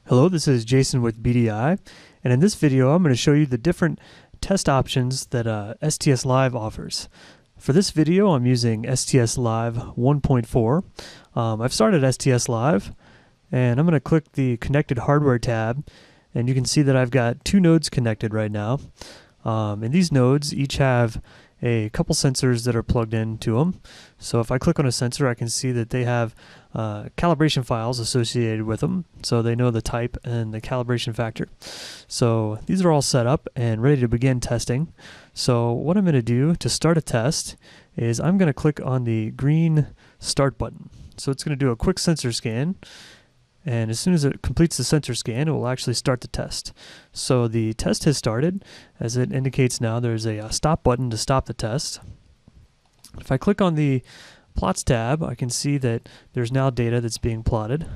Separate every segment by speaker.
Speaker 1: Hello, this is Jason with BDI, and in this video I'm going to show you the different test options that STS-LIVE offers. For this video I'm using STS-LIVE 1.4. I've started STS-LIVE and I'm going to click the Connected Hardware tab, and you can see that I've got two nodes connected right now. And these nodes each have a couple sensors that are plugged into them. So if I click on a sensor, I can see that they have calibration files associated with them, so they know the type and the calibration factor. So these are all set up and ready to begin testing. So what I'm going to do to start a test is I'm going to click on the green start button. So it's going to do a quick sensor scan, and as soon as it completes the sensor scan, it will actually start the test. So the test has started. As it indicates now, there's a stop button to stop the test. If I click on the Plots tab, I can see that there's now data that's being plotted.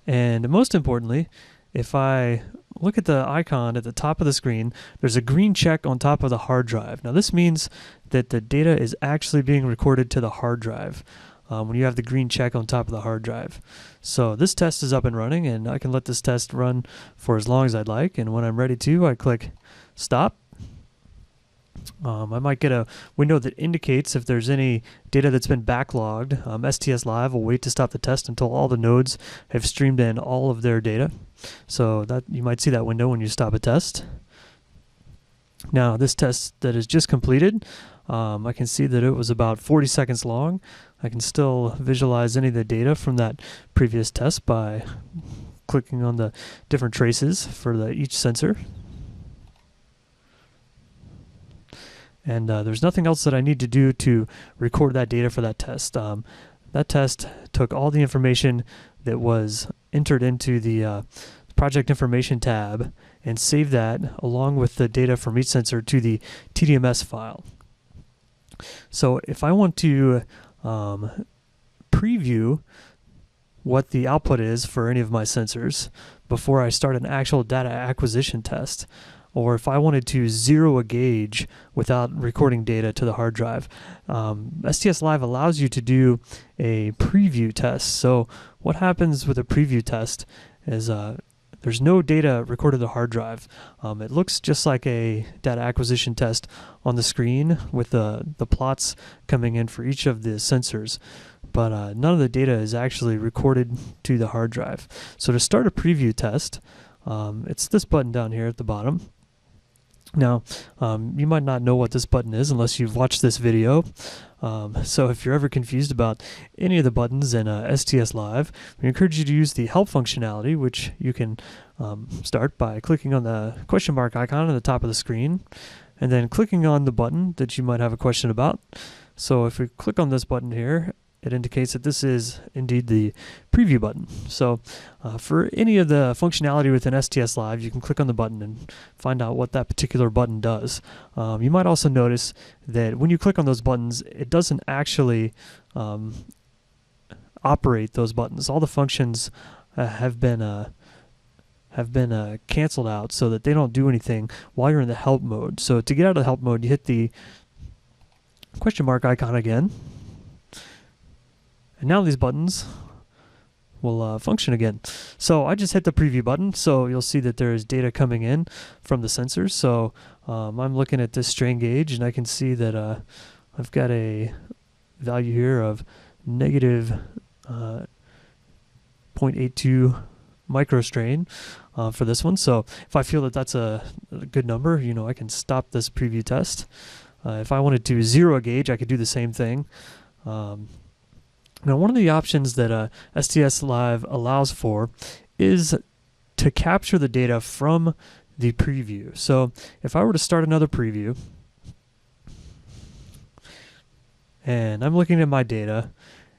Speaker 1: And most importantly, if I look at the icon at the top of the screen, there's a green check on top of the hard drive. Now this means that the data is actually being recorded to the hard drive when you have the green check on top of the hard drive. So this test is up and running, and I can let this test run for as long as I'd like, and when I'm ready to, I click stop. I might get a window that indicates if there's any data that's been backlogged. STS-LIVE will wait to stop the test until all the nodes have streamed in all of their data. So that you might see that window when you stop a test. Now this test that is just completed, I can see that it was about 40 seconds long. I can still visualize any of the data from that previous test by clicking on the different traces for each sensor. And there's nothing else that I need to do to record that data for that test. That test took all the information that was entered into the project information tab and saved that along with the data from each sensor to the TDMS file. So if I want to preview what the output is for any of my sensors before I start an actual data acquisition test, or if I wanted to zero a gauge without recording data to the hard drive, STS-LIVE allows you to do a preview test. So what happens with a preview test is there's no data recorded to the hard drive. It looks just like a data acquisition test on the screen with the plots coming in for each of the sensors, but none of the data is actually recorded to the hard drive. So to start a preview test, it's this button down here at the bottom. Now, you might not know what this button is unless you've watched this video. So if you're ever confused about any of the buttons in STS-LIVE, we encourage you to use the help functionality, which you can start by clicking on the question mark icon at the top of the screen, and then clicking on the button that you might have a question about. So if we click on this button here, it indicates that this is indeed the preview button. So for any of the functionality within STS-LIVE, you can click on the button and find out what that particular button does. You might also notice that when you click on those buttons, it doesn't actually operate those buttons. All the functions have been canceled out so that they don't do anything while you're in the help mode. So to get out of the help mode, you hit the question mark icon again. And now these buttons will function again. So I just hit the preview button, so you'll see that there is data coming in from the sensors. So I'm looking at this strain gauge, and I can see that I've got a value here of negative 0.82 microstrain for this one. So if I feel that that's a good number, I can stop this preview test. If I wanted to zero a gauge, I could do the same thing. Now, one of the options that STS-LIVE allows for is to capture the data from the preview. So if I were to start another preview, and I'm looking at my data,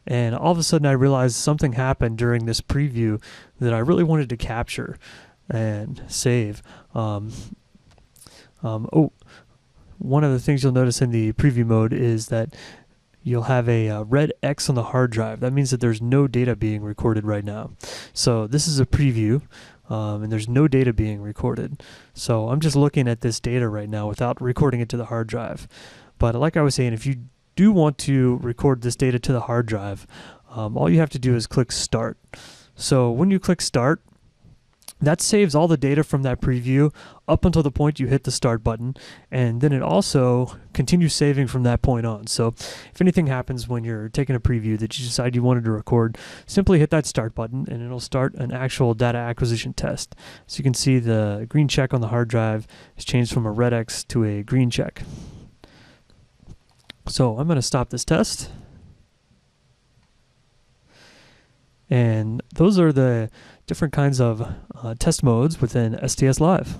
Speaker 1: and all of a sudden I realize something happened during this preview that I really wanted to capture and save. One of the things you'll notice in the preview mode is that you'll have a red X on the hard drive. That means that there's no data being recorded right now. So this is a preview, and there's no data being recorded. So I'm just looking at this data right now without recording it to the hard drive. But like I was saying, if you do want to record this data to the hard drive, all you have to do is click Start. So when you click Start, that saves all the data from that preview up until the point you hit the Start button, and then it also continues saving from that point on. So if anything happens when you're taking a preview that you decide you wanted to record, simply hit that Start button and it'll start an actual data acquisition test. So you can see the green check on the hard drive has changed from a red X to a green check. So I'm going to stop this test. And those are the different kinds of test modes within STS-LIVE.